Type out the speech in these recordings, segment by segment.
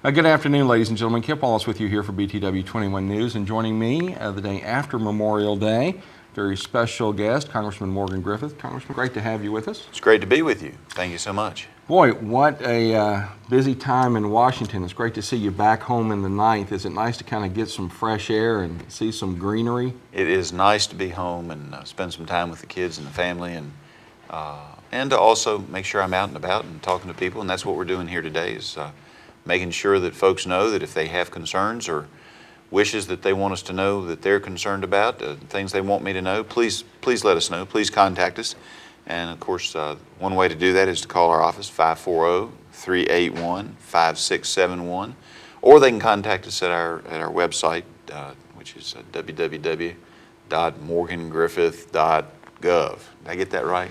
Good afternoon, ladies and gentlemen. Kip Wallace with you here for BTW 21 News, and joining me the day after Memorial Day, very special guest, Congressman Morgan Griffith. Congressman, great to have you with us. It's great to be with you. Thank you so much. Boy, what a busy time in Washington. It's great to see you back home in the 9th. Is it nice to kind of get some fresh air and see some greenery? It is nice to be home and spend some time with the kids and the family, and to also make sure I'm out and about and talking to people, and that's what we're doing here today is making sure that folks know that if they have concerns or wishes that they want us to know that they're concerned about, things they want me to know, please let us know. Please contact us. And of course, one way to do that is to call our office, 540-381-5671, or they can contact us at our website, which is www.morgangriffith.gov. Did I get that right?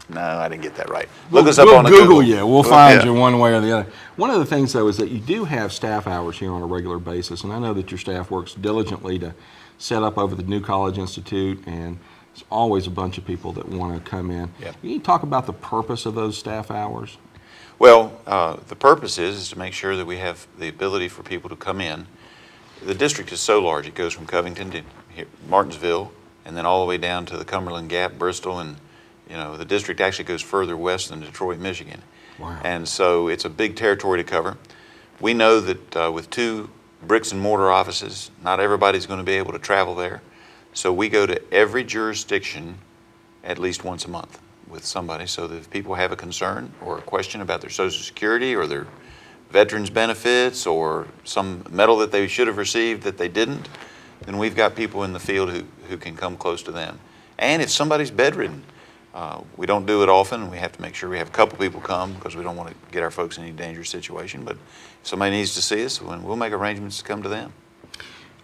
No, I didn't get that right. Look us up on the Google. You. We'll find you one way or the other. One of the things, though, is that you do have staff hours here on a regular basis, and I know that your staff works diligently to set up over the New College Institute, and there's always a bunch of people that want to come in. Yep. Can you talk about the purpose of those staff hours? Well, the purpose is to make sure that we have the ability for people to come in. The district is so large; it goes from Covington to Martinsville, and then all the way down to the Cumberland Gap, Bristol, and the district actually goes further west than Detroit, Michigan. Wow. And so it's a big territory to cover. We know that with 2 bricks and mortar offices, not everybody's going to be able to travel there. So we go to every jurisdiction at least once a month with somebody, so that if people have a concern or a question about their Social Security or their veterans benefits or some medal that they should have received that they didn't, then we've got people in the field who can come close to them. And if somebody's bedridden, we don't do it often, and we have to make sure we have a couple people come because we don't want to get our folks in any dangerous situation. But if somebody needs to see us, we'll make arrangements to come to them.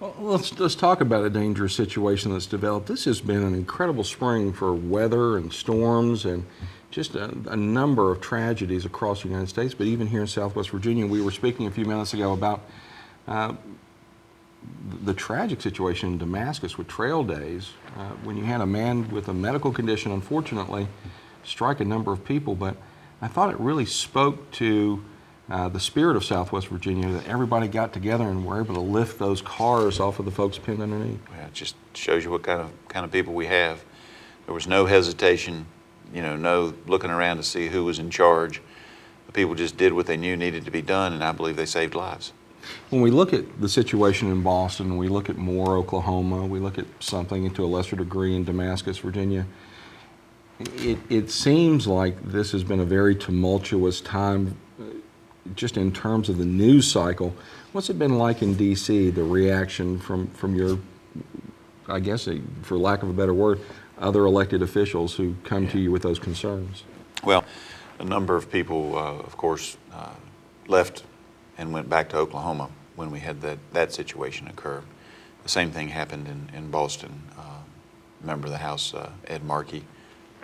Well, let's talk about a dangerous situation that's developed. This has been an incredible spring for weather and storms and just a number of tragedies across the United States, but even here in Southwest Virginia. We were speaking a few minutes ago about the tragic situation in Damascus with trail days, when you had a man with a medical condition, unfortunately, strike a number of people. But I thought it really spoke to the spirit of Southwest Virginia that everybody got together and were able to lift those cars off of the folks pinned underneath. Yeah, it just shows you what kind of people we have. There was no hesitation, no looking around to see who was in charge. The people just did what they knew needed to be done, and I believe they saved lives. When we look at the situation in Boston, we look at Moore, Oklahoma, we look at something to a lesser degree in Damascus, Virginia, it seems like this has been a very tumultuous time just in terms of the news cycle. What's it been like in D.C., the reaction from your, I guess, for lack of a better word, other elected officials who come to you with those concerns? Well, a number of people, of course, left and went back to Oklahoma when we had that situation occur. The same thing happened in Boston. Member of the House, Ed Markey,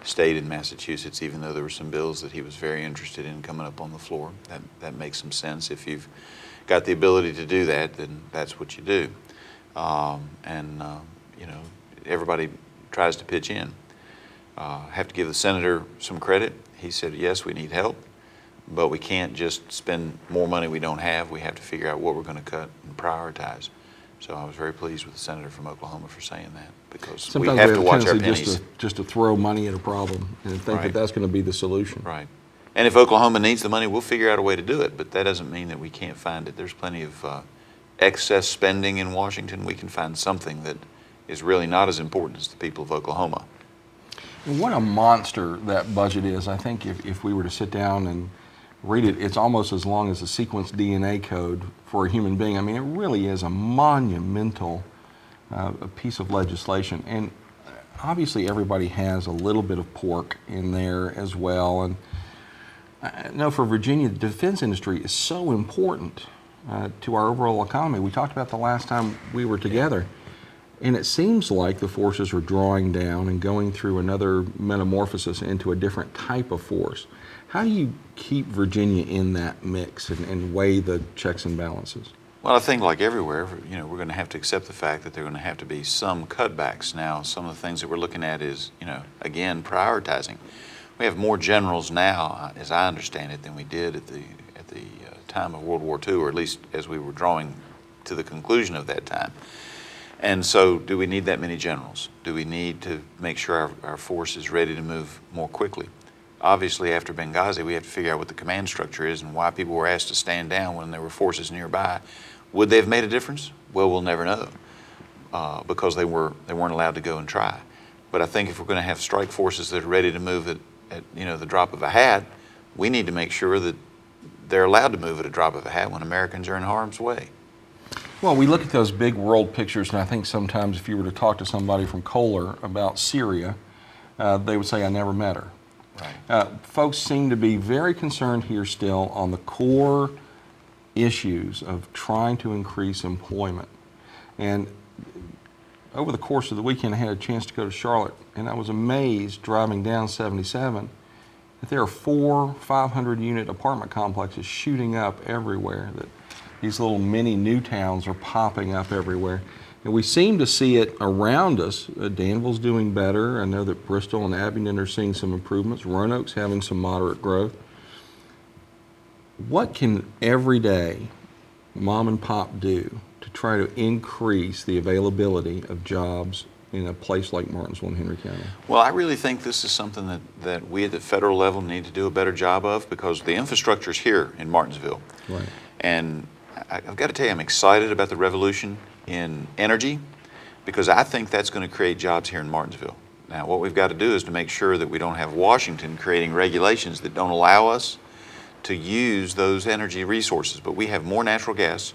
stayed in Massachusetts, even though there were some bills that he was very interested in coming up on the floor. That makes some sense. If you've got the ability to do that, then that's what you do. Everybody tries to pitch in. I have to give the senator some credit. He said, yes, we need help, but we can't just spend more money we don't have. We have to figure out what we're going to cut and prioritize. So I was very pleased with the senator from Oklahoma for saying that, because sometimes we have to watch our tendency pennies. just to throw money at a problem and think that that's going to be the solution. Right. And if Oklahoma needs the money, we'll figure out a way to do it, but that doesn't mean that we can't find it. There's plenty of excess spending in Washington. We can find something that is really not as important as the people of Oklahoma. And what a monster that budget is. I think if we were to sit down and read it, it's almost as long as a sequenced DNA code for a human being. I mean, it really is a monumental a piece of legislation. And obviously everybody has a little bit of pork in there as well. And I know for Virginia, the defense industry is so important to our overall economy. We talked about the last time we were together. And it seems like the forces are drawing down and going through another metamorphosis into a different type of force. How do you keep Virginia in that mix and weigh the checks and balances? Well, I think like everywhere, we're going to have to accept the fact that there are going to have to be some cutbacks. Now, some of the things that we're looking at is, again, prioritizing. We have more generals now, as I understand it, than we did at the time of World War II, or at least as we were drawing to the conclusion of that time. And so do we need that many generals? Do we need to make sure our force is ready to move more quickly? Obviously, after Benghazi, we have to figure out what the command structure is and why people were asked to stand down when there were forces nearby. Would they have made a difference? Well, we'll never know because they weren't allowed to go and try. But I think if we're going to have strike forces that are ready to move at the drop of a hat, we need to make sure that they're allowed to move at a drop of a hat when Americans are in harm's way. Well, we look at those big world pictures, and I think sometimes if you were to talk to somebody from Kohler about Syria, they would say, I never met her. Right. Folks seem to be very concerned here still on the core issues of trying to increase employment. And over the course of the weekend, I had a chance to go to Charlotte, and I was amazed driving down 77 that there are 4 500-unit apartment complexes shooting up everywhere, that these little mini new towns are popping up everywhere. And we seem to see it around us. Danville's doing better. I know that Bristol and Abingdon are seeing some improvements. Roanoke's having some moderate growth. What can everyday mom and pop do to try to increase the availability of jobs in a place like Martinsville and Henry County? Well, I really think this is something that we at the federal level need to do a better job of, because the infrastructure's here in Martinsville. Right. And I've got to tell you, I'm excited about the revolution in energy, because I think that's going to create jobs here in Martinsville. Now, what we've got to do is to make sure that we don't have Washington creating regulations that don't allow us to use those energy resources. But we have more natural gas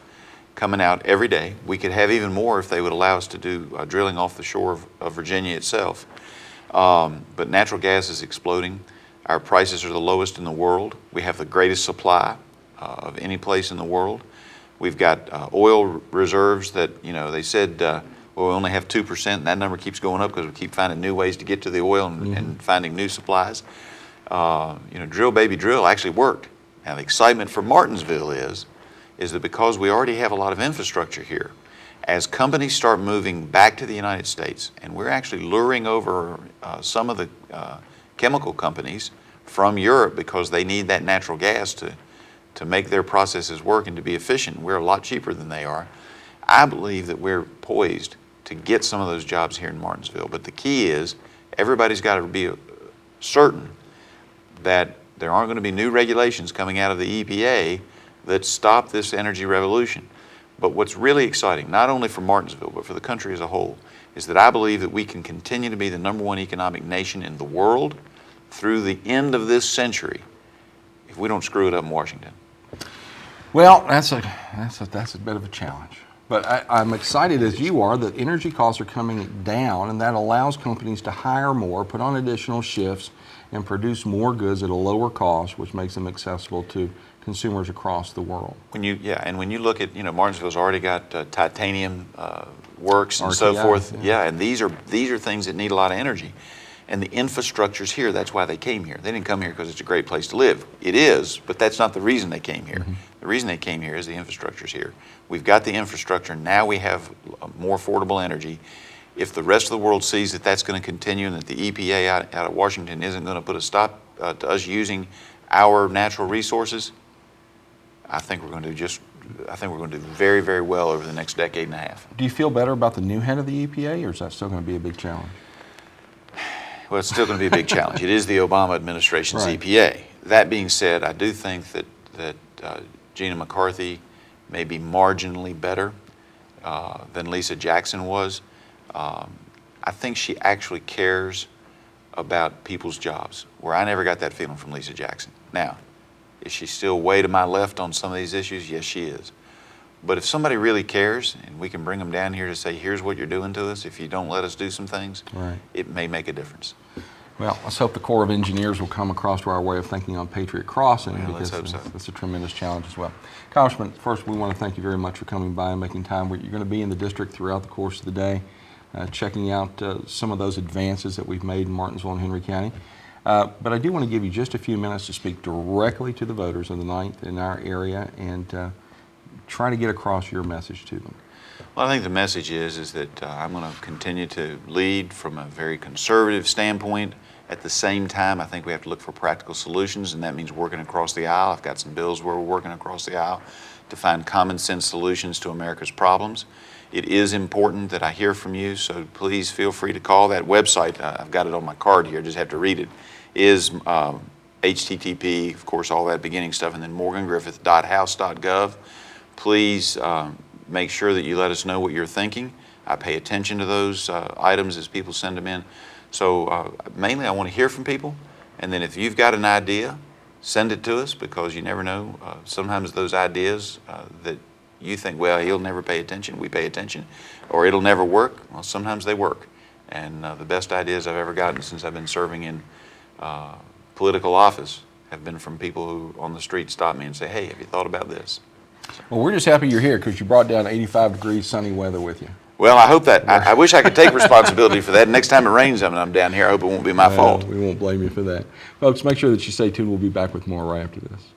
coming out every day. We could have even more if they would allow us to do drilling off the shore of Virginia itself. But natural gas is exploding. Our prices are the lowest in the world. We have the greatest supply of any place in the world. We've got oil reserves that, they said, well, we only have 2%, and that number keeps going up because we keep finding new ways to get to the oil and finding new supplies. Drill, baby, drill actually worked. Now, the excitement for Martinsville is that because we already have a lot of infrastructure here, as companies start moving back to the United States, and we're actually luring over some of the chemical companies from Europe because they need that natural gas to make their processes work and to be efficient. We're a lot cheaper than they are. I believe that we're poised to get some of those jobs here in Martinsville. But the key is everybody's got to be certain that there aren't going to be new regulations coming out of the EPA that stop this energy revolution. But what's really exciting, not only for Martinsville, but for the country as a whole, is that I believe that we can continue to be the #1 economic nation in the world through the end of this century if we don't screw it up in Washington. Well, that's a bit of a challenge. But I'm excited, as you are, that energy costs are coming down, and that allows companies to hire more, put on additional shifts, and produce more goods at a lower cost, which makes them accessible to consumers across the world. When you look at, Martinsville's already got titanium works and RTI, so forth. yeah. And these are things that need a lot of energy. And the infrastructure's here. That's why they came here. They didn't come here because it's a great place to live. It is, but that's not the reason they came here. Mm-hmm. The reason they came here is the infrastructure's here. We've got the infrastructure. Now we have more affordable energy. If the rest of the world sees that that's going to continue and that the EPA out of Washington isn't going to put a stop to us using our natural resources, I think we're going to do very, very well over the next decade and a half. Do you feel better about the new head of the EPA, or is that still going to be a big challenge? Well, it's still going to be a big challenge. It is the Obama administration's Right. EPA. That being said, I do think that Gina McCarthy may be marginally better than Lisa Jackson was. I think she actually cares about people's jobs, where I never got that feeling from Lisa Jackson. Now, is she still way to my left on some of these issues? Yes, she is. But if somebody really cares, and we can bring them down here to say, here's what you're doing to us if you don't let us do some things, Right. It may make a difference. Well, let's hope the Corps of Engineers will come across to our way of thinking on Patriot Crossing, Well, let's because hope so. that's a tremendous challenge as well. Congressman, first we want to thank you very much for coming by and making time. You're going to be in the district throughout the course of the day, checking out some of those advances that we've made in Martinsville and Henry County. But I do want to give you just a few minutes to speak directly to the voters of the 9th in our area and try to get across your message to them. Well, I think the message is that I'm going to continue to lead from a very conservative standpoint At the same time, I think we have to look for practical solutions, and that means working across the aisle. I've got some bills where we're working across the aisle to find common sense solutions to America's problems. It is important that I hear from you, so please feel free to call. That website, I've got it on my card here, just have to read it, is HTTP, of course, all that beginning stuff, and then morgangriffith.house.gov. Please make sure that you let us know what you're thinking. I pay attention to those items as people send them in. So mainly I want to hear from people, and then if you've got an idea, send it to us, because you never know. Sometimes those ideas that you think, well, he'll never pay attention, we pay attention, or it'll never work. Well, sometimes they work. And the best ideas I've ever gotten since I've been serving in political office have been from people who on the street stop me and say, hey, have you thought about this? Well, we're just happy you're here because you brought down 85 degrees sunny weather with you. Well, I hope that, I wish I could take responsibility for that. Next time it rains and I'm down here, I hope it won't be my fault. We won't blame you for that. Folks, make sure that you stay tuned. We'll be back with more right after this.